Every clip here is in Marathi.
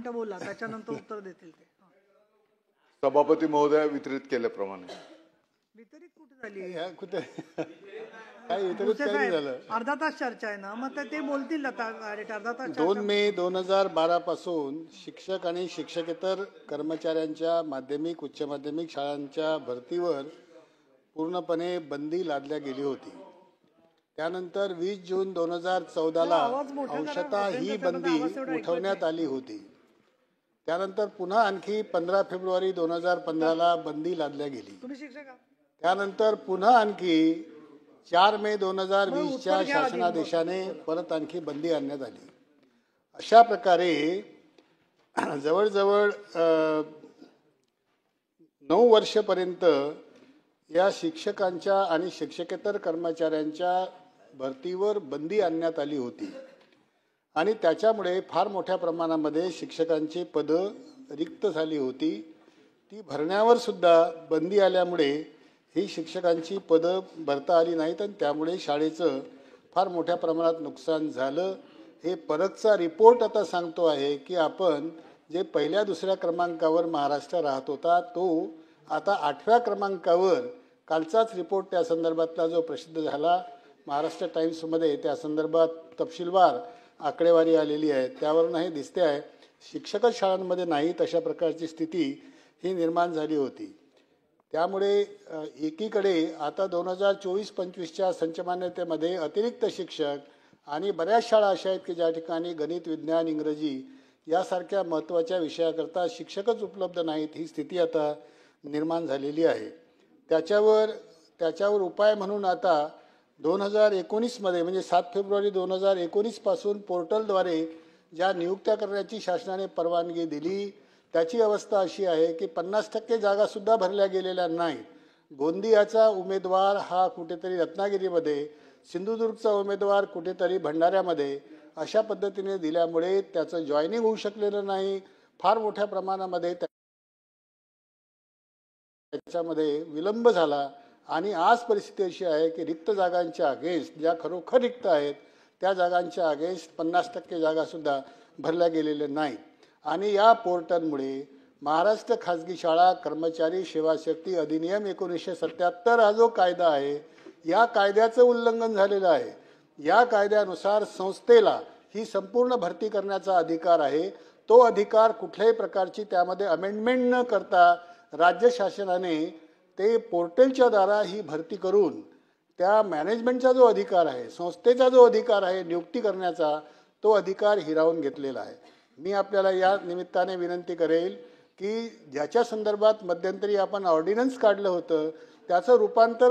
मिनिटं बोला, त्याच्यानंतर उत्तर देतील ते. सभापती महोदय वितरित केल्याप्रमाणे. वितरित कुठे झाली? कुठे काय वितरित काही झालं? अर्धा तास चर्चा आहे ना, मग ते बोलतील आता अर्धा तास. 2 मे 2012 पासून शिक्षक आणि शिक्षकेतर कर्मचाऱ्यांच्या माध्यमिक उच्च माध्यमिक शाळांच्या भरतीवर पूर्णपणे बंदी लादल्या गेली होती. त्यानंतर 20 जून 2014 अंशतः ही बंदी उठवण्यात आली होती. त्यानंतर पुन्हा आणखी 15 फेब्रुवारी 2015 बंदी लादल्या गेली. त्यानंतर पुन्हा आणखी 4 मे 2020 शासनादेशाने परत आणखी बंदी आणण्यात आली. अशा प्रकारे जवळजवळ 9 वर्षपर्यंत या शिक्षकांच्या आणि शिक्षकेतर कर्मचाऱ्यांच्या भरतीवर बंदी आणण्यात आली होती आणि त्याच्यामुळे फार मोठ्या प्रमाणामध्ये शिक्षकांची पदं रिक्त झाली होती. ती भरण्यावर सुद्धा बंदी आल्यामुळे ही शिक्षकांची पदं भरता आली नाहीत आणि त्यामुळे शाळेचं फार मोठ्या प्रमाणात नुकसान झालं. हे परतचा रिपोर्ट आता सांगतो आहे की आपण जे पहिल्या दुसऱ्या क्रमांकावर महाराष्ट्र राहत होता तो आता 8व्या क्रमांकावर. कालचाच रिपोर्ट त्या संदर्भातला जो प्रसिद्ध झाला महाराष्ट्र टाइम्समध्ये, त्या संदर्भात तपशीलवार आकडेवारी आलेली आहे. त्यावरून हे दिसते आहे शिक्षकच शाळांमध्ये नाहीत अशा प्रकारची स्थिती ही निर्माण झाली होती. त्यामुळे एकीकडे आता 2024-25च्या संचमान्यतेमध्ये अतिरिक्त शिक्षक आणि बऱ्याच शाळा अशा आहेत की ज्या ठिकाणी गणित, विज्ञान, इंग्रजी यासारख्या महत्त्वाच्या विषयाकरता शिक्षकच उपलब्ध नाहीत. ही स्थिती आता निर्माण झालेली आहे. त्याच्यावर उपाय म्हणून आता 2019मध्ये म्हणजे 7 फेब्रुवारी 2019 पासून पोर्टलद्वारे ज्या नियुक्त्या करण्याची शासनाने परवानगी दिली त्याची अवस्था अशी आहे की 50% जागासुद्धा भरल्या गेलेल्या नाहीत. गोंदियाचा उमेदवार हा कुठेतरी रत्नागिरीमध्ये, सिंधुदुर्गचा उमेदवार कुठेतरी भंडाऱ्यामध्ये अशा पद्धतीने दिल्यामुळे त्याचं जॉईनिंग होऊ शकलेलं नाही. फार मोठ्या प्रमाणामध्ये त्याच्यामध्ये विलंब झाला आणि आज परिस्थिती अशी आहे की रिक्त जागांच्या अगेन्स्ट ज्या खरोखर रिक्त आहेत त्या जागांच्या अगेन्स्ट 50% जागासुद्धा भरल्या गेलेल्या नाहीत. आणि या पोर्टलमुळे महाराष्ट्र खाजगी शाळा कर्मचारी सेवा शक्ती अधिनियम 1977 हा जो कायदा आहे या कायद्याचं उल्लंघन झालेलं आहे. या कायद्यानुसार संस्थेला ही संपूर्ण भरती करण्याचा अधिकार आहे. तो अधिकार कुठल्याही प्रकारची त्यामध्ये अमेंडमेंट न करता राज्य शासनाने ते पोर्टलच्या द्वारा ही भरती करून त्या मॅनेजमेंटचा जो अधिकार आहे, संस्थेचा जो अधिकार आहे नियुक्ती करण्याचा, तो अधिकार हिरावून घेतलेला आहे. मी आपल्याला या निमित्ताने विनंती करेल की ज्याच्या संदर्भात मध्यंतरी आपण ऑर्डिनन्स काढलं होतं त्याचं रूपांतर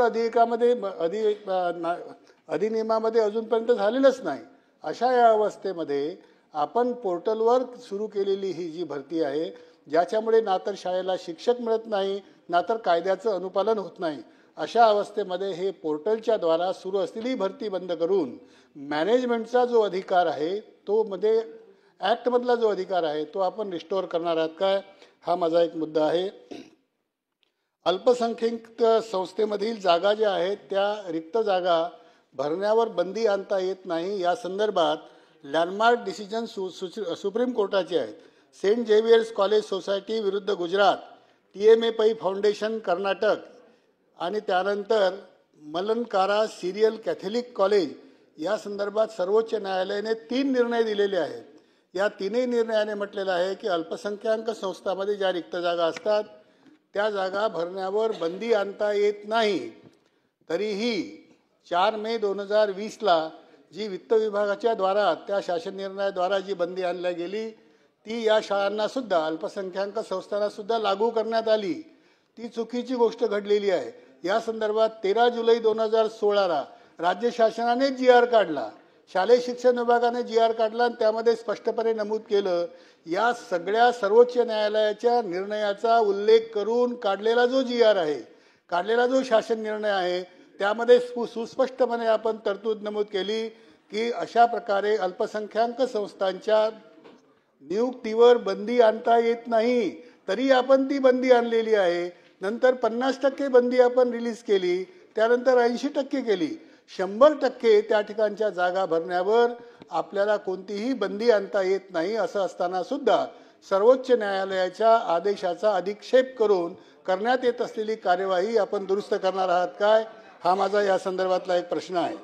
अधिनियमामध्ये अजूनपर्यंत झालेलंच नाही. अशा या अवस्थेमध्ये आपण पोर्टलवर सुरू केलेली ही जी भरती आहे ज्याच्यामुळे ना तर शाळेला शिक्षक मिळत नाही ना तर कायद्याचं अनुपालन होत नाही. अशा अवस्थेमध्ये हे पोर्टलच्या द्वारा सुरू असलेली भरती बंद करून मॅनेजमेंटचा जो अधिकार आहे तो मध्ये ॲक्टमधला जो अधिकार आहे तो आपण रिस्टोअर करणार आहात काय, हा माझा एक मुद्दा आहे. अल्पसंख्याक संस्थेमधील जागा ज्या आहेत त्या रिक्त जागा भरण्यावर बंदी आणता येत नाही या संदर्भात लँडमार्क डिसिजन सुप्रीम कोर्टाचे आहेत. सेंट झेवियर्स कॉलेज सोसायटी विरुद्ध गुजरात, TMA पै फाउंडेशन कर्नाटक आणि त्यानंतर मलनकारा सिरियल कॅथलिक कॉलेज या संदर्भात सर्वोच्च न्यायालयाने 3 निर्णय दिलेले आहेत. या 3ही निर्णयाने म्हटलेलं आहे की अल्पसंख्याक संस्थांमध्ये ज्या रिक्त जागा असतात त्या जागा भरण्यावर बंदी आणता येत नाही. तरीही 4 मे 2020ला जी वित्त विभागाच्या द्वारा त्या शासन निर्णयाद्वारा जी बंदी आणली गेली ती या शाळांना सुद्धा अल्पसंख्याक संस्थांना सुद्धा लागू करण्यात आली. ती चुकीची गोष्ट घडलेली आहे. या संदर्भात 13 जुलै 2016ला राज्य शासनाने GR काढला, शालेय शिक्षण विभागाने GR काढला आणि त्यामध्ये स्पष्टपणे नमूद केलं या सगळ्या सर्वोच्च न्यायालयाच्या निर्णयाचा उल्लेख करून काढलेला जो GR आहे, काढलेला जो शासन निर्णय आहे त्यामध्ये सुस्पष्टपणे आपण तरतूद नमूद केली की अशा प्रकारे अल्पसंख्याक संस्थांच्या नियुक्तीवर बंदी आणता येत नाही. तरी आपण ती बंदी आणलेली आहे. नंतर 50% बंदी आपण रिलीज केली, त्यानंतर 80% केली. 100% त्या ठिकाणच्या जागा भरण्यावर आपल्याला कोणतीही बंदी आणता येत नाही. असं असताना सुद्धा सर्वोच्च न्यायालयाच्या आदेशाचा अधिक्षेप करून करण्यात येत असलेली कार्यवाही आपण दुरुस्त करणार आहात काय, हा माझा या संदर्भातला एक प्रश्न आहे.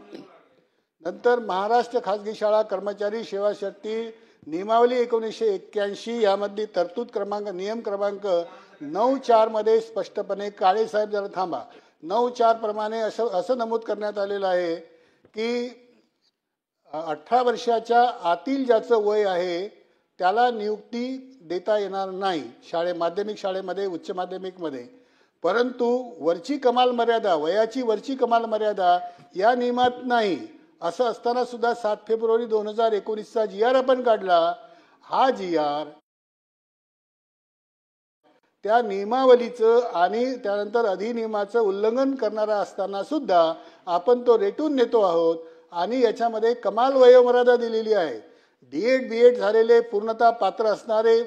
नंतर महाराष्ट्र खाजगी शाळा कर्मचारी सेवा शर्ती नियमावली 1981 यामधली तरतूद क्रमांक नियम क्रमांक 9(4) मध्ये स्पष्टपणे, काळे साहेब जरा थांबा, 9(4) प्रमाणे असं नमूद करण्यात आलेलं आहे की 18 वर्षाच्या आतील ज्याचं वय आहे त्याला नियुक्ती देता येणार नाही माध्यमिक शाळेमध्ये, उच्च माध्यमिकमध्ये. परंतु वरची कमाल मर्यादा, वयाची वरची कमाल मर्यादा या नियमात नाही. असं असताना सुद्धा 7 फेब्रुवारी 2019चा GR आपण काढला. हा GR त्या नियमावलीचं आणि त्यानंतर अधिनियमाचं उल्लंघन करणारा असताना सुद्धा आपण तो रेटून नेतो आहोत आणि याच्यामध्ये कमाल वयोमर्यादा दिलेली आहे. D.Ed. B.Ed. झालेले पूर्णतः पात्र असणारे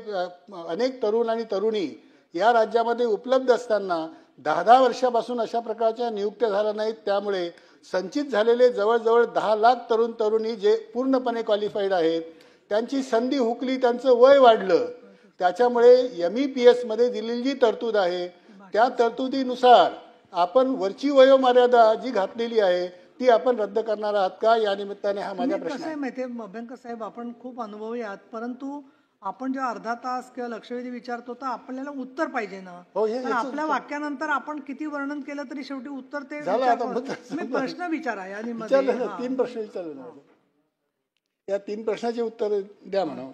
अनेक तरुण आणि तरुणी या राज्यामध्ये उपलब्ध असताना 10 वर्षापासून अशा प्रकारच्या नियुक्त्या झाल्या नाहीत. त्यामुळे संचित झालेले जवळजवळ 10 लाख तरुण तरुणी जे पूर्णपणे क्वालिफाईड आहेत त्यांची संधी हुकली, त्यांचं वय वाढलं. त्याच्यामुळे MEPS मध्ये दिलेली जी तरतूद आहे त्या तरतुदीनुसार आपण वरची वयोमर्यादा जी घातलेली आहे ती आपण रद्द करणार आहात का, या निमित्ताने हा माझा प्रश्न आहे. माहिती आहे अभ्यंकर साहेब, आपण खूप अनुभवी आहात, परंतु आपण जेव्हा अर्धा तास किंवा लक्षवेधी विचारतो तर आपल्याला उत्तर पाहिजे ना. तर आपल्या वाक्यानंतर आपण किती वर्णन केलं तरी शेवटी उत्तर ते मी प्रश्न विचारा. या 3 प्रश्न विचारले ना, या 3 प्रश्नाचे उत्तर द्या म्हणा.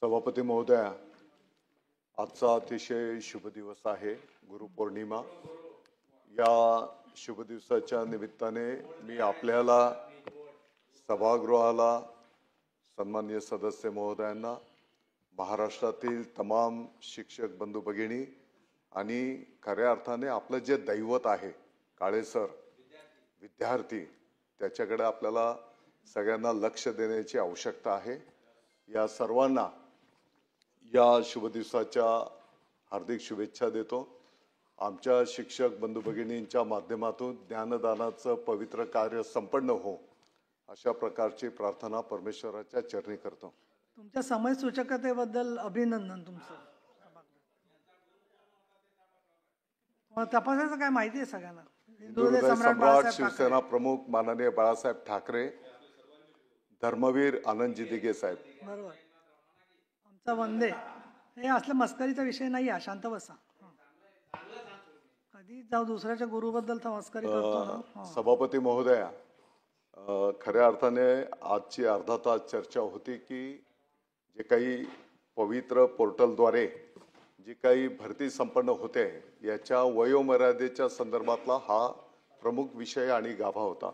सभापती महोदया, आजचा अतिशय शुभ दिवस आहे, गुरुपौर्णिमा. या शुभ दिवसाच्या निमित्ताने मी आपल्याला, सभागृहाला, सन्माननीय सदस्य महोदयांना, महाराष्ट्रातील तमाम शिक्षक बंधू भगिनी आणि खऱ्या अर्थाने आपलं जे दैवत आहे काळे सर, विद्यार्थी, त्याच्याकडे आपल्याला सगळ्यांना लक्ष देण्याची आवश्यकता आहे. या सर्वांना या शुभ दिवसाच्या हार्दिक शुभेच्छा देतो. आमच्या शिक्षक बंधू भगिनींच्या माध्यमातून ज्ञानदानाचं पवित्र कार्य संपन्न हो, अशा प्रकारची प्रार्थना परमेश्वराच्या चरणी करतो. तुमच्या समय सूचकतेबद्दल अभिनंदन. तुमचं तपासायचं काय माहिती आहे सगळ्यांना. हिंदुहृदय सम्राट शिवसेना प्रमुख माननीय बाळासाहेब ठाकरे, धर्मवीर आनंदजी दिघे साहेब. बरोबर, आमचा वंदे. हे असलं मस्करीचा विषय नाही आहे, शांत बसा. कधी जाऊ दुसऱ्याच्या गुरुबद्दल तर मस्करी करतो ना. सभापती महोदया, खऱ्या अर्थाने आजची अर्धा तास चर्चा होती की जे काही पवित्र पोर्टलद्वारे जी काही भरती संपन्न होते याच्या वयोमर्यादेच्या संदर्भातला हा प्रमुख विषय आणि गाभा होता.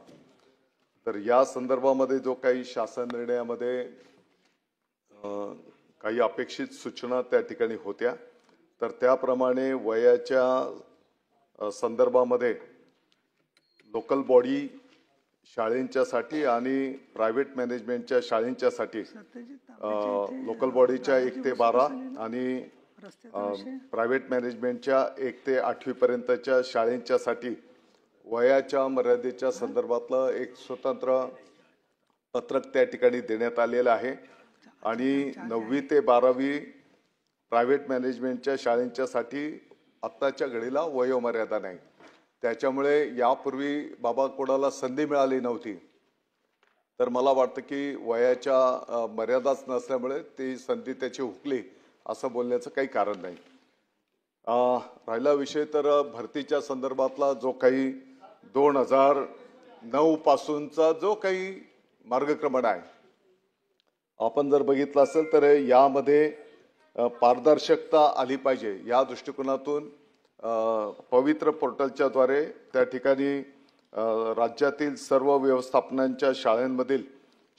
तर या संदर्भामध्ये जो काही शासन निर्णयामध्ये काही अपेक्षित सूचना त्या ठिकाणी होत्या, तर त्याप्रमाणे वयाच्या संदर्भामध्ये लोकल बॉडी शाळेंच्यासाठी आणि प्रायव्हेट मॅनेजमेंटच्या शाळेंच्यासाठी लोकल बॉडीच्या 1 ते 12 आणि प्रायव्हेट मॅनेजमेंटच्या 1 ते 8वी पर्यंतच्या शाळेंच्यासाठी वयाच्या मर्यादेच्या संदर्भातलं एक स्वतंत्र पत्रक त्या ठिकाणी देण्यात आलेलं आहे. आणि 9वी ते 12वी प्रायव्हेट मॅनेजमेंटच्या शाळेंच्यासाठी आत्ताच्या घडीला वयोमर्यादा नाही. त्याच्यामुळे यापूर्वी बाबा कोणाला संधी मिळाली नव्हती, तर मला वाटतं की वयाच्या मर्यादाच नसल्यामुळे ती संधी त्याची हुकली असं बोलण्याचं काही कारण नाही. राहिला विषय तर भरतीच्या संदर्भातला जो काही 2009 पासूनचा जो काही मार्गक्रमण आहे, आपण जर बघितलं असेल तर यामध्ये पारदर्शकता आली पाहिजे या दृष्टिकोनातून पवित्र पोर्टलच्या द्वारे त्या ठिकाणी राज्यातील सर्व व्यवस्थापनांच्या शाळांमधील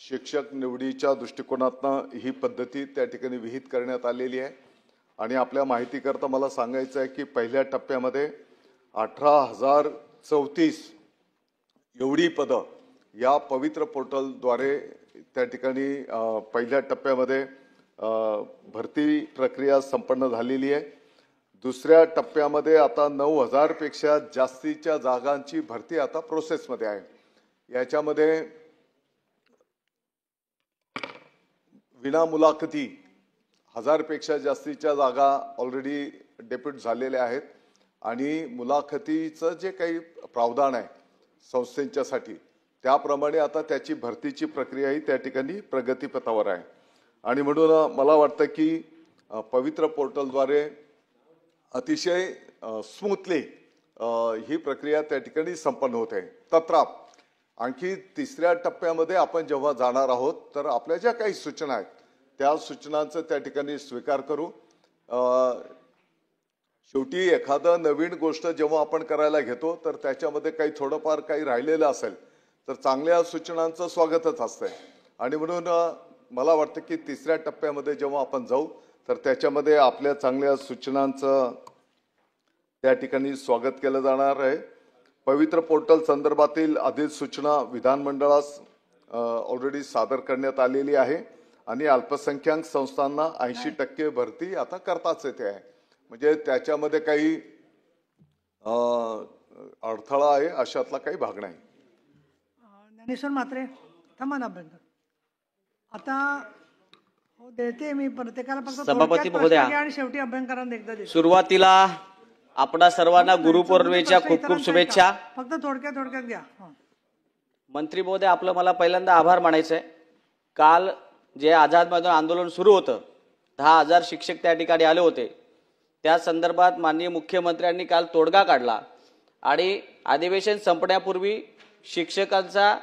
शिक्षक निवडीच्या दृष्टिकोनातून ही पद्धती त्या ठिकाणी विहित करण्यात आलेली आहे. आणि आपल्या माहितीकरता मला सांगायचं आहे की पहिल्या टप्प्यामध्ये 18,034 एवढी पदं या पवित्र पोर्टलद्वारे त्या ठिकाणी पहिल्या टप्प्यामध्ये भरती प्रक्रिया संपन्न झालेली आहे. दुसऱ्या टप्प्यामध्ये आता 9,000 पेक्षा जास्तीच्या जागांची भरती आता प्रोसेसमध्ये आहे. याच्यामध्ये विना मुलाखती 1000पेक्षा जास्तीच्या जागा ऑलरेडी डेप्यूट झालेल्या आहेत आणि मुलाखतीचं जे काही प्रावधान आहे संस्थेच्यासाठी त्याप्रमाणे आता त्याची भरतीची प्रक्रियाही त्या ठिकाणी प्रगतीपथावर आहे आणि म्हणून मला वाटतं की पवित्र पोर्टलद्वारे अतिशय स्मूथली ही प्रक्रिया त्या ठिकाणी संपन्न होत आहे. तत्राप आणखी तिसऱ्या टप्प्यामध्ये आपण जेव्हा जाणार आहोत तर आपल्या ज्या काही सूचना आहेत त्या सूचनांचा त्या ठिकाणी स्वीकार करू. शेवटी एखादं नवीन गोष्ट जेव्हा आपण करायला घेतो तर त्याच्यामध्ये काही थोडंफार काही राहिलेलं असेल तर चांगल्या सूचनांचं स्वागतच असतंय आणि म्हणून मला वाटतं की तिसऱ्या टप्प्यामध्ये जेव्हा आपण जाऊ तर त्याच्यामध्ये आपल्या चांगल्या सूचनांचं त्या ठिकाणी स्वागत केलं जाणार आहे. पवित्र पोर्टल संदर्भातील अधिसूचना विधानमंडळास ऑलरेडी सादर करण्यात आलेली आहे आणि अल्पसंख्याक संस्थांना 80% भरती आता करताच येते आहे. म्हणजे त्याच्यामध्ये काही अडथळा आहे अशातला काही भाग नाही. ज्ञानेश्वर म्हात्रे थांबा ना अभ्यंकर. आता हो देते मी प्रत्येकाला फक्त सभापती महोदया आणि शेवटी अभ्यंकरांना एकदा देते. सुरुवातीला आपणा सर्वांना गुरुपौर्णिमेच्या खूप खूप शुभेच्छा. फक्त थोडक्यात घ्या. मंत्री महोदय आपलं मला पहिल्यांदा आभार मानायचंय. काल जे आझाद मैदान आंदोलन सुरू होतं 10,000 शिक्षक त्या ठिकाणी आले होते त्या संदर्भात माननीय मुख्यमंत्र्यांनी काल तोडगा काढला आणि अधिवेशन संपण्यापूर्वी शिक्षकांचा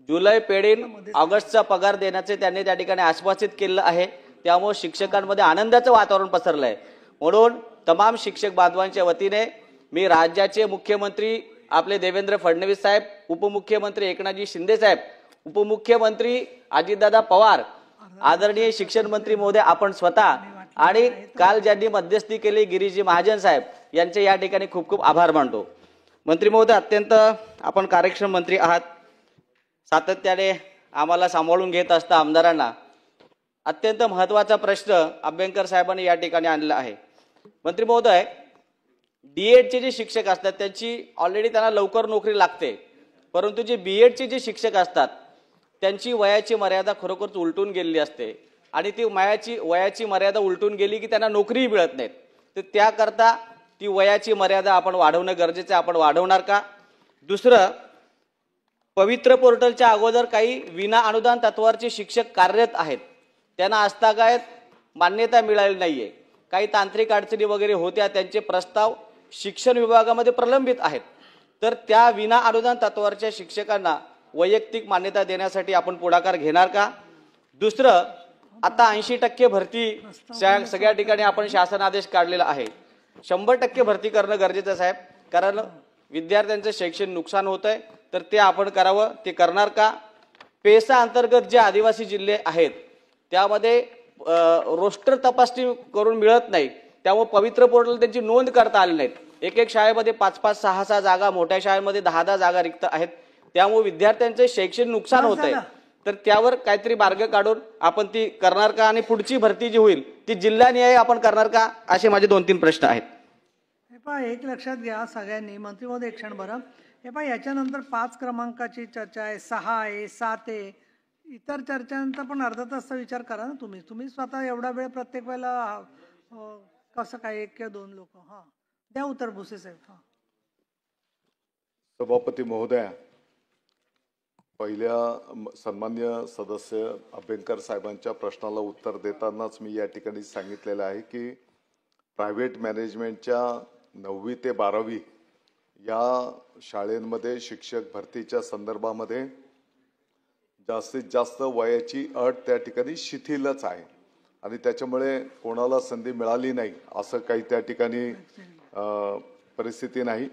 जुलै पेढीन ऑगस्टचा पगार देण्याचे त्यांनी त्या ठिकाणी आश्वासित केलं आहे. त्यामुळे शिक्षकांमध्ये आनंदाचं वातावरण पसरलं आहे. म्हणून तमाम शिक्षक बांधवांच्या वतीने मी राज्याचे मुख्यमंत्री आपले देवेंद्र फडणवीस साहेब, उपमुख्यमंत्री एकनाथजी शिंदे साहेब, उपमुख्यमंत्री अजितदादा पवार, आदरणीय शिक्षण मंत्री महोदय आपण स्वतः आणि काल ज्यांनी मध्यस्थी केली गिरीजी महाजन साहेब यांचे या ठिकाणी खूप खूप आभार मानतो. मंत्री महोदय अत्यंत आपण कार्यक्षम मंत्री आहात. सातत्याने आम्हाला सांभाळून घेत असता आमदारांना. अत्यंत महत्त्वाचा प्रश्न अभ्यंकर साहेबांनी या ठिकाणी आणला आहे. मंत्री महोदय डीएडचे जे शिक्षक असतात त्यांची ऑलरेडी त्यांना लवकर नोकरी लागते परंतु जे बीएडचे जे शिक्षक असतात त्यांची वयाची मर्यादा खरोखरच उलटून गेलेली असते आणि ती वयाची मर्यादा उलटून गेली की त्यांना नोकरीही मिळत नाहीत. तर त्याकरता ती वयाची मर्यादा आपण वाढवणं गरजेचं आहे. आपण वाढवणार का? दुसरं पवित्र पोर्टलच्या अगोदर काही विना अनुदान तत्वावरचे शिक्षक कार्यरत आहेत त्यांना आजतागायत मान्यता मिळाली नाहीये. काही तांत्रिक अडचणी वगैरे होत्या त्यांचे प्रस्ताव शिक्षण विभागामध्ये प्रलंबित आहेत. तर त्या विना अनुदान तत्वावरच्या शिक्षकांना वैयक्तिक मान्यता देण्यासाठी आपण पुढाकार घेणार का? दुसरं आता 80% भरती सगळ्या ठिकाणी आपण शासन आदेश काढलेला आहे. 100% भरती करणं गरजेचं साहेब कारण विद्यार्थ्यांचं शैक्षणिक नुकसान होत आहे तर ते आपण करावं. ते करणार का? पेसा अंतर्गत जे आदिवासी जिल्हे आहेत त्यामध्ये रोस्टर तपासणी करून मिळत नाही त्यामुळे पवित्र पोर्टल त्यांची नोंद करता आली नाहीत. एक शाळेमध्ये 5-5, 6-6 जागा, मोठ्या शाळेमध्ये 10-10 जागा रिक्त आहेत. त्यामुळे विद्यार्थ्यांचे शैक्षणिक नुकसान होत आहे. तर त्यावर काहीतरी मार्ग काढून आपण ती करणार का आणि पुढची भरती जी होईल ती जिल्हानिहाय आपण करणार का? असे माझे 2-3 प्रश्न आहेत. हे पहा एक लक्षात घ्या सगळ्यांनी. मंत्री महोदय एक क्षण बरं. हे पहा याच्यानंतर 5 क्रमांकाची चर्चा आहे, 6 आहे, 7 आहे. इतर चर्चांचा पण अर्धा तासचा विचार करा ना तुम्ही स्वतः एवढा वेळ प्रत्येक वेळेला कसं काय 1 किंवा 2 लोक. हा द्या उत्तर भुसे साहेब. हा सभापती महोदय पहिल्या सन्मान्य सदस्य अभ्यंकर साहेबांच्या प्रश्नाला उत्तर देतानाच मी या ठिकाणी सांगितलेलं आहे की प्रायव्हेट मॅनेजमेंटच्या 9वी ते 12वी या शाळेंमध्ये शिक्षक भरतीच्या संदर्भामध्ये जास्तीत जास्त वयाची अट त्या ठिकाणी शिथिलच आहे आणि त्याच्यामुळे कोणाला संधी मिळाली नाही असं काही त्या ठिकाणी परिस्थिती नाही.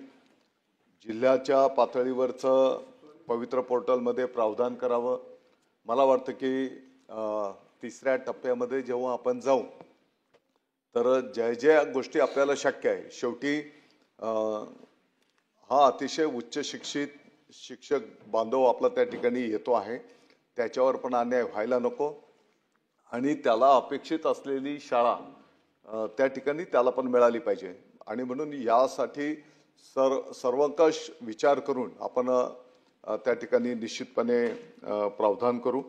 जिल्ह्याच्या पातळीवरचं पवित्र पोर्टलमध्ये प्रावधान करावं. मला वाटतं की तिसऱ्या टप्प्यामध्ये जेव्हा आपण जाऊ तर ज्या गोष्टी आपल्याला शक्य आहे शेवटी हा अतिशय उच्च शिक्षित शिक्षक बांधव आपला त्या ठिकाणी येतो आहे त्याच्यावर पण अन्याय व्हायला नको आणि त्याला अपेक्षित असलेली शाळा त्या ठिकाणी त्याला पण मिळाली पाहिजे आणि म्हणून यासाठी सर्वंकष विचार करून आपण त्या ठिकाणी निश्चितपणे प्रावधान करू.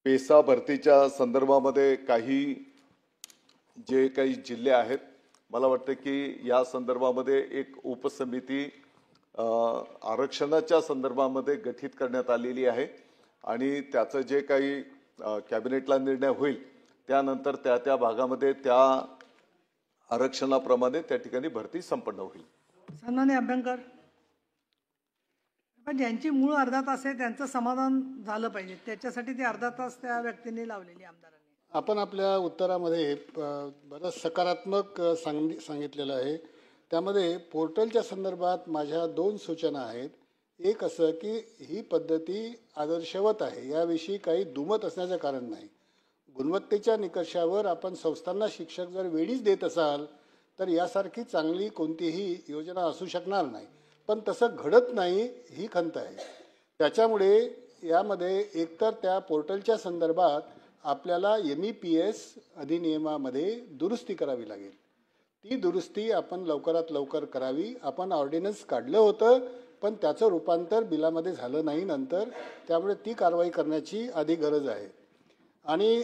पेसा भरतीच्या संदर्भामध्ये जे काही जिल्हे आहेत, मला वाटतं की या संदर्भामध्ये एक उपसमिती आरक्षणाच्या संदर्भामध्ये गठीत करण्यात आलेली आहे आणि त्याचं जे काही कॅबिनेटला निर्णय होईल त्यानंतर त्या भागामध्ये त्या आरक्षणाप्रमाणे त्या ठिकाणी भरती संपन्न होईल. सन्माननीय अभ्यंकर, पण ज्यांची मूळ अर्धा तास आहे त्यांचं समाधान झालं पाहिजे, त्याच्यासाठी ते अर्धा तास त्या व्यक्तींनी लावलेली आमदारांनी. आपण आपल्या उत्तरामध्ये बरंच सकारात्मक सांगितलेलं आहे. त्यामध्ये पोर्टलच्या संदर्भात माझ्या 2 सूचना आहेत. एक असं की ही पद्धती आदर्शवत आहे, याविषयी काही दुमत असण्याचं कारण नाही. गुणवत्तेच्या निकषावर आपण संस्थांना शिक्षक जर वेळीच देत असाल तर यासारखी चांगली कोणतीही योजना असू शकणार नाही. पण तसं घडत नाही ही खंत आहे. त्याच्यामुळे यामध्ये एकतर त्या पोर्टलच्या संदर्भात आपल्याला MEPS अधिनियमामध्ये दुरुस्ती करावी लागेल. ती दुरुस्ती आपण लवकरात लवकर करावी. आपण ऑर्डिनन्स काढलं होतं पण त्याचं रूपांतर बिलामध्ये झालं नाही नंतर, त्यामुळे ती कारवाई करण्याची आधी गरज आहे. आणि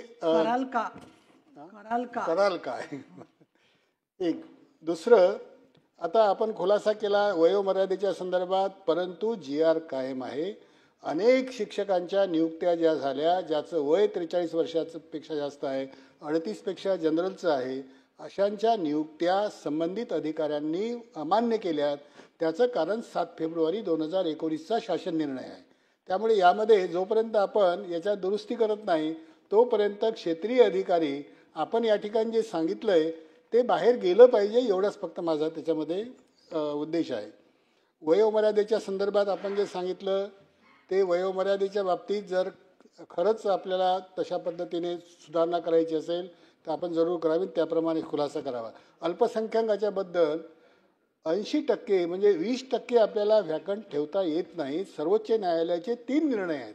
कराल काय एक दुसरं, आता आपण खुलासा केला वयोमर्यादेच्या संदर्भात, परंतु GR कायम आहे. अनेक शिक्षकांच्या नियुक्त्या ज्या झाल्या, ज्याचं वय 43 वर्षापेक्षा जास्त आहे, 38 पेक्षा जनरलचं आहे, अशांच्या नियुक्त्या संबंधित अधिकाऱ्यांनी अमान्य केल्यात. त्याचं कारण 7 फेब्रुवारी 2019चा शासन निर्णय आहे. त्यामुळे यामध्ये जोपर्यंत आपण याच्यात दुरुस्ती करत नाही तोपर्यंत क्षेत्रीय अधिकारी आपण या ठिकाणी जे सांगितलंय ते बाहेर गेलं पाहिजे, एवढाच फक्त माझा त्याच्यामध्ये उद्देश आहे. वयोमर्यादेच्या संदर्भात आपण जे सांगितलं ते वयोमर्यादेच्या बाबतीत जर खरंच आपल्याला तशा पद्धतीने सुधारणा करायची असेल तर आपण जरूर करावी, त्याप्रमाणे खुलासा करावा. अल्पसंख्याकाच्याबद्दल 80% म्हणजे 20% आपल्याला व्हॅकंट ठेवता येत नाही. सर्वोच्च न्यायालयाचे 3 निर्णय आहेत.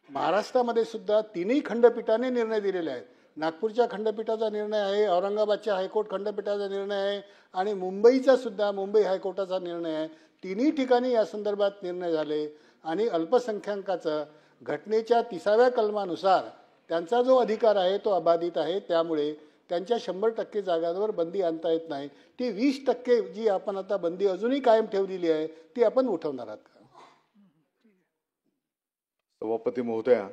महाराष्ट्रामध्ये सुद्धा 3ही खंडपीठाने निर्णय दिलेले आहेत. नागपूरच्या खंडपीठाचा निर्णय आहे, औरंगाबादच्या हायकोर्ट खंडपीठाचा निर्णय आहे आणि मुंबईचा सुद्धा मुंबई हायकोर्टाचा निर्णय आहे. 3ही ठिकाणी या संदर्भात निर्णय झाले आणि अल्पसंख्याकाचा घटनेच्या 30व्या कलमानुसार त्यांचा जो अधिकार आहे तो अबाधित आहे. त्यामुळे त्यांच्या 100% जागांवर बंदी आणता येत नाही. ती 20% जी आपण आता बंदी अजूनही कायम ठेवलेली आहे ती आपण उठवणार आहात का? सभापती महोदया,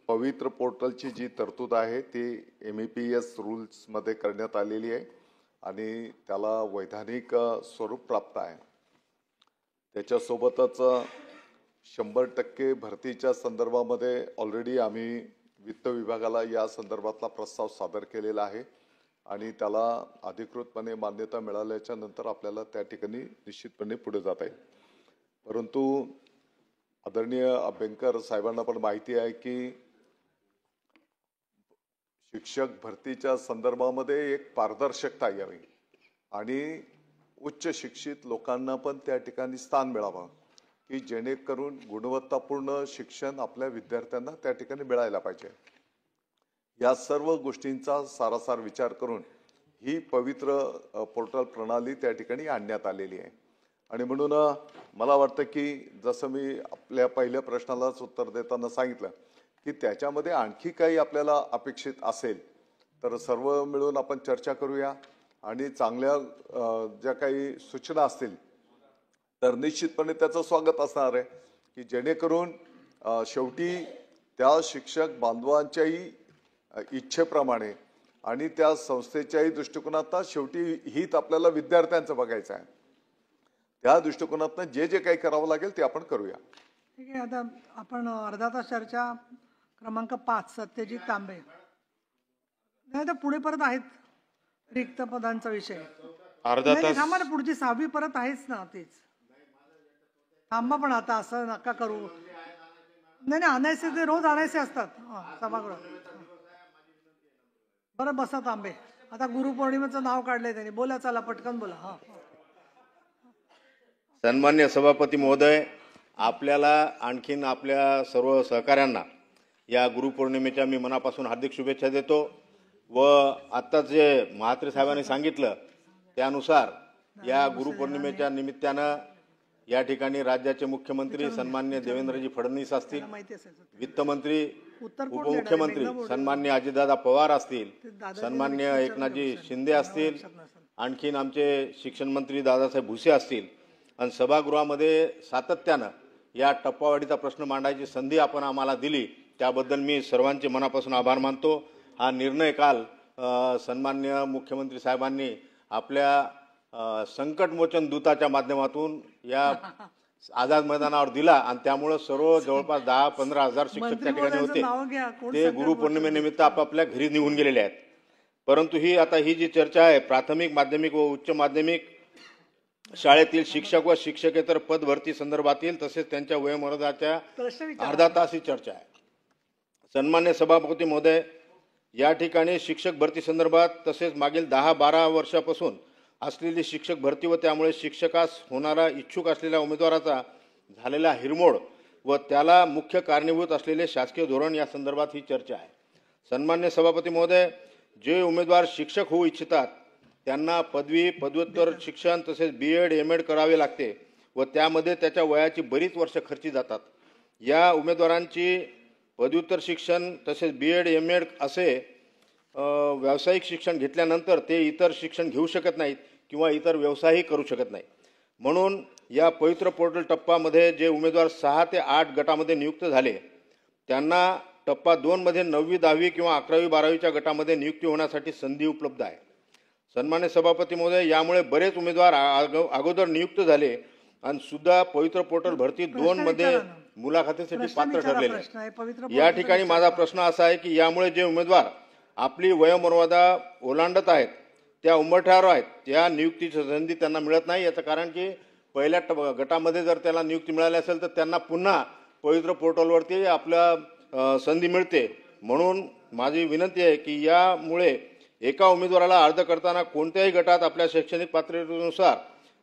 पवित्र पोर्टलची जी तरतूद आहे ती MEPS रूल्समध्ये करण्यात आलेली आहे आणि त्याला वैधानिक स्वरूप प्राप्त आहे. त्याच्यासोबतच 100% भरतीच्या संदर्भामध्ये ऑलरेडी आम्ही वित्त विभागाला या संदर्भातला प्रस्ताव सादर केलेला आहे आणि त्याला अधिकृतपणे मान्यता मिळाल्याच्या नंतर आपल्याला त्या ठिकाणी निश्चितपणे पुढे जाता येईल. परंतु आदरणीय अभ्यंकर साहेबांना पण माहिती आहे की शिक्षक भरतीच्या संदर्भामध्ये एक पारदर्शकता यावी आणि उच्च शिक्षित लोकांना पण त्या ठिकाणी स्थान मिळावं की जेणेकरून गुणवत्तापूर्ण शिक्षण आपल्या विद्यार्थ्यांना त्या ठिकाणी मिळायला पाहिजे. या सर्व गोष्टींचा सारासार विचार करून ही पवित्र पोर्टल प्रणाली त्या ठिकाणी आणण्यात आलेली आहे आणि म्हणून मला वाटतं की जसं मी आपल्या पहिल्या प्रश्नालाच उत्तर देताना सांगितलं की त्याच्यामध्ये आणखी काही आपल्याला अपेक्षित असेल तर सर्व मिळून आपण चर्चा करूया आणि चांगल्या ज्या काही सूचना असतील तर निश्चितपणे त्याचं स्वागत असणार आहे की जेणेकरून शेवटी त्या शिक्षक बांधवांच्याही इच्छेप्रमाणे आणि त्या संस्थेच्याही दृष्टिकोनातनं शेवटी हित आपल्याला विद्यार्थ्यांचं बघायचं आहे. त्या दृष्टिकोनातनं जे जे काही करावं लागेल ते आपण करूया. ठीक आहे. आता आपण अर्धा तास चर्चा क्रमांक 5 सत्यजित तांबे. नाही तर पुढे परत आहेत रिक्त पदांचा विषय. अर्धा तास थांबा ना, पुढची 6वी परत आहेच ना, तेच थांबा. पण आता असं नका करू. नाही आणायचे ते रोज आणायचे असतात सभागृहात. बरं बसा तांबे. आता गुरुपौर्णिमेचं नाव काढलंय त्यांनी. बोला, चला पटकन बोला. हा, सन्मान्य सभापती महोदय, आपल्याला आणखीन आपल्या सर्व सहकाऱ्यांना या गुरुपौर्णिमेच्या मी मनापासून हार्दिक शुभेच्छा देतो व आत्ताच जे म्हात्रे साहेबांनी सांगितलं त्यानुसार या गुरुपौर्णिमेच्या निमित्तानं या ठिकाणी राज्याचे मुख्यमंत्री सन्मान्य देवेंद्रजी फडणवीस असतील, वित्तमंत्री उत्तर कोण उपमुख्यमंत्री देणार आहे? मेघना सन्मान्य अजितदादा पवार असतील, दादाजी सन्मान्य विचारलं एकनाथजी लक्षात शिंदे असतील, लक्षात नसेल. आणखीन आमचे शिक्षण मंत्री दादासाहेब भुसे असतील, आणि सभागृहामध्ये सातत्यानं या टप्पावाढीचा प्रश्न मांडायची संधी आपण आम्हाला दिली, त्याबद्दल मी सर्वांचे मनापासून आभार मानतो. हा निर्णय काल सन्मान्य मुख्यमंत्री साहेबांनी आपल्या संकटमोचन दूताच्या माध्यमातून या आझाद मैदानावर दिला, आणि त्यामुळे सर्व जवळपास 10-15 हजार शिक्षक त्या ठिकाणी होते. नाव घ्या, कोण ते संकट गुरुपौर्णिमेनिमित्त आपापल्या घरी निघून गेलेले आहेत. परंतु ही जी चर्चा आहे, प्राथमिक, माध्यमिक व उच्च माध्यमिक शाळेतील शिक्षक व शिक्षकेतर पद भरती संदर्भातील तसेच त्यांच्या वयोमर्यादाच्या प्रश्न विचारा. अर्धा तास ही चर्चा आहे. सन्मान्य सभापती महोदय, या ठिकाणी शिक्षक भरती संदर्भात तसेच मागील 10-12 वर्षापासून असलेली शिक्षक भरती व त्यामुळे शिक्षकास होणारा इच्छुक असलेल्या उमेदवाराचा झालेला हिरमोड व त्याला मुख्य कारणीभूत असलेले शासकीय धोरण या संदर्भात ही चर्चा आहे. सन्मान्य सभापती महोदय, जे उमेदवार शिक्षक होऊ इच्छितात त्यांना पदवी, पदव्युत्तर शिक्षण तसेच BEd M.Ed करावे लागते व त्यामध्ये त्याच्या वयाची बरीच वर्ष खर्ची जातात. या उमेदवारांची पदव्युत्तर शिक्षण तसेच BEd M.Ed असे व्यावसायिक शिक्षण घेतल्यानंतर ते इतर शिक्षण घेऊ शकत नाहीत किंवा इतर व्यवसायही करू शकत नाही. म्हणून या पवित्र पोर्टल टप्पामध्ये जे उमेदवार 6 ते 8 गटामध्ये नियुक्त झाले त्यांना टप्पा 2 मध्ये 9वी, 10वी किंवा 11वी, 12वीच्या गटामध्ये नियुक्ती होण्यासाठी संधी उपलब्ध आहे. सन्मान्य सभापती महोदय, यामुळे बरेच उमेदवार अगोदर नियुक्त झाले आणि सुद्धा पवित्र पोर्टल भरती 2 मध्ये मुलाखतीसाठी पात्र ठरलेले आहेत. या ठिकाणी माझा प्रश्न असा आहे की यामुळे जे उमेदवार आपली वयोमर्यादा ओलांडत आहेत, त्या उंबरठ्यावर आहेत, त्या नियुक्तीची संधी त्यांना मिळत नाही. याचं कारण की पहिल्या गटामध्ये जर त्याला नियुक्ती मिळाली असेल तर त्यांना पुन्हा पवित्र पोर्टलवरती आपल्या संधी मिळते. म्हणून माझी विनंती आहे की यामुळे एका उमेदवाराला अर्ज करताना कोणत्याही गटात आपल्या शैक्षणिक पात्रतेनुसार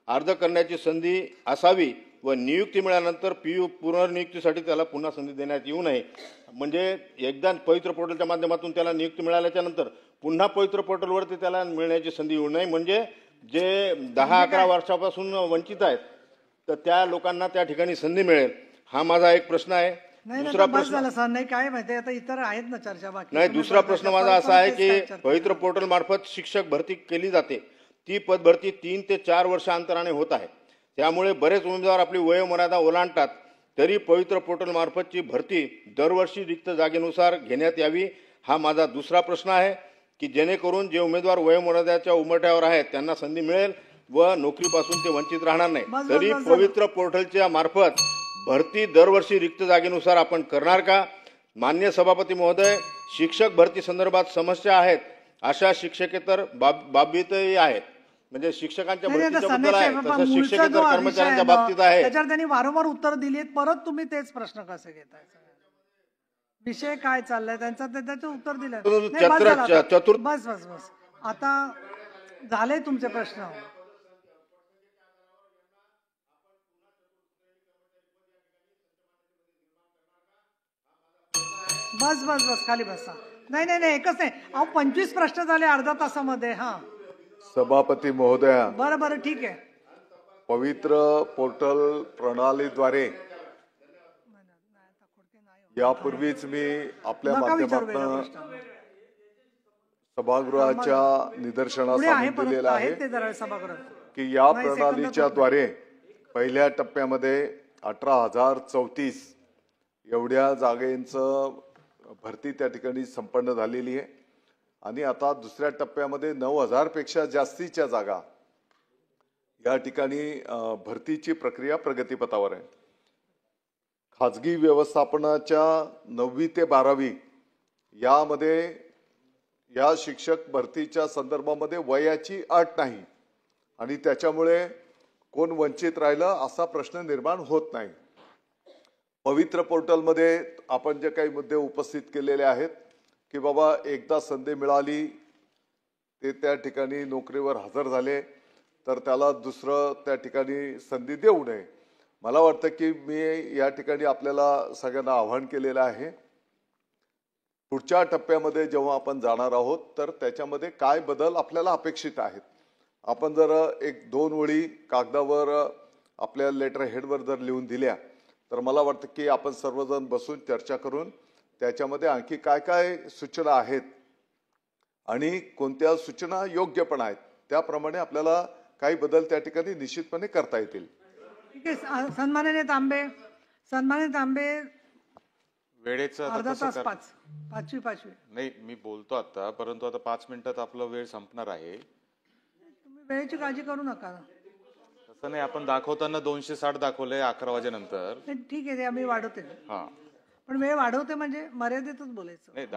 अर्ज करण्याची संधी असावी व नियुक्ती मिळाल्यानंतर पुनर्नियुक्तीसाठी त्याला पुन्हा संधी देण्यात येऊ नये. म्हणजे एकदा पवित्र पोर्टलच्या माध्यमातून त्याला नियुक्ती मिळाल्याच्या नंतर पुन्हा पवित्र पोर्टलवरती त्याला मिळण्याची संधी येऊ नये. म्हणजे जे 10-11 वर्षापासून वंचित आहेत तर त्या लोकांना त्या ठिकाणी संधी मिळेल. हा माझा एक प्रश्न आहे. दुसरा प्रश्न नाही काय माहिती, आता इतर आहेत ना चर्चा बाकी. नाही, दुसरा प्रश्न माझा असा आहे की पवित्र पोर्टल मार्फत शिक्षक भरती केली जाते, ती पद भरती 3 ते 4 वर्ष अंतराने होत आहे. त्यामुळे बरेच उमेदवार आपली वयोमर्यादा ओलांडतात. तरी पवित्र पोर्टल मार्फतची भरती दरवर्षी रिक्त जागेनुसार घेण्यात यावी. हा माझा दुसरा प्रश्न आहे की जेणेकरून जे उमेदवार वयोमर्यादाच्या उंबरठ्यावर आहेत त्यांना संधी मिळेल व नोकरीपासून ते वंचित राहणार नाही. तरी पवित्र पोर्टलच्या मार्फत भरती दरवर्षी रिक्त जागेनुसार आपण करणार का? मान्य सभापती महोदय, शिक्षक भरती संदर्भात समस्या आहेत अशा शिक्षकेतर बाबतीतही आहेत. म्हणजे शिक्षकांच्या भरतीच्या बद्दल आहे, तसं शिक्षकेतर कर्मचाऱ्यांच्या बाबतीत आहे. त्याच्यावर त्यांनी वारंवार उत्तर दिली. परत तुम्ही तेच प्रश्न कसे घेताय? विषय काय चाललाय त्यांचा, त्याचं उत्तर दिलं. बस बस बस, आता झाले तुमचे प्रश्न. बस बस बस, खाली बसा. नाही नाही नाही, एकच नाही. अहो 25 प्रश्न झाले अर्धा तासामध्ये. हा सभापती महोदया, बरं बरं ठीक आहे. पवित्र पोर्टल प्रणालीद्वारे यापूर्वीच मी आपल्या माध्यमातून सभागृहाच्या निदर्शनास आणून दिलेलं आहे की या प्रणालीच्या द्वारे पहिल्या टप्प्यामध्ये 18,034 एवढ्या जागेंचं भरती त्या ठिकाणी संपन्न झालेली आहे आणि आता दुसऱ्या टप्प्यामध्ये 9,000 पेक्षा जास्तीच्या जागा या ठिकाणी भरतीची प्रक्रिया प्रगतीपथावर आहे. खाजगी व्यवस्थापनाच्या 9वी ते 12वी यामध्ये या शिक्षक भरतीच्या संदर्भामध्ये वयाची अट नाही आणि त्याच्यामुळे कोण वंचित राहिलं असा प्रश्न निर्माण होत नाही. पवित्र पोर्टलमध्ये आपण जे काही मुद्दे उपस्थित केलेले आहेत की बाबा एकदा संधी मिळाली, ते त्या ठिकाणी नोकरीवर हजर झाले तर त्याला दुसरं त्या ठिकाणी संधी देऊ नये. मला वाटतं की मी या ठिकाणी आपल्याला सगळ्यांना आव्हान केलेलं आहे. पुढच्या टप्प्यामध्ये जेव्हा आपण जाणार आहोत तर त्याच्यामध्ये काय बदल आपल्याला अपेक्षित आहेत. आपण जर 1-2 ओळी कागदावर आपल्या लेटर हेडवर जर लिहून दिल्या तर मला वाटतं की आपण सर्वजण बसून चर्चा करून त्याच्यामध्ये आणखी काय काय सूचना आहेत आणि कोणत्या सूचना योग्य पण आहेत त्याप्रमाणे आपल्याला काही बदल त्या ठिकाणी निश्चितपणे करता येतील. ठीक आहे. सन्माननीय तांबे वेळेचं आता अर्धा कसं तास कर- पाचवी नाही, मी बोलतो आता, परंतु आता 5 मिनिटात आपला वेळ संपणार आहे. तुम्ही वेळेची काळजी करू नका. तसं नाही, आपण दाखवताना 260 दाखवलंय 11 वाजेनंतर. ठीक आहे, ते आम्ही वाढवते. हा पण वेळ वाढवते म्हणजे मर्यादेतच बोलायचं. नाही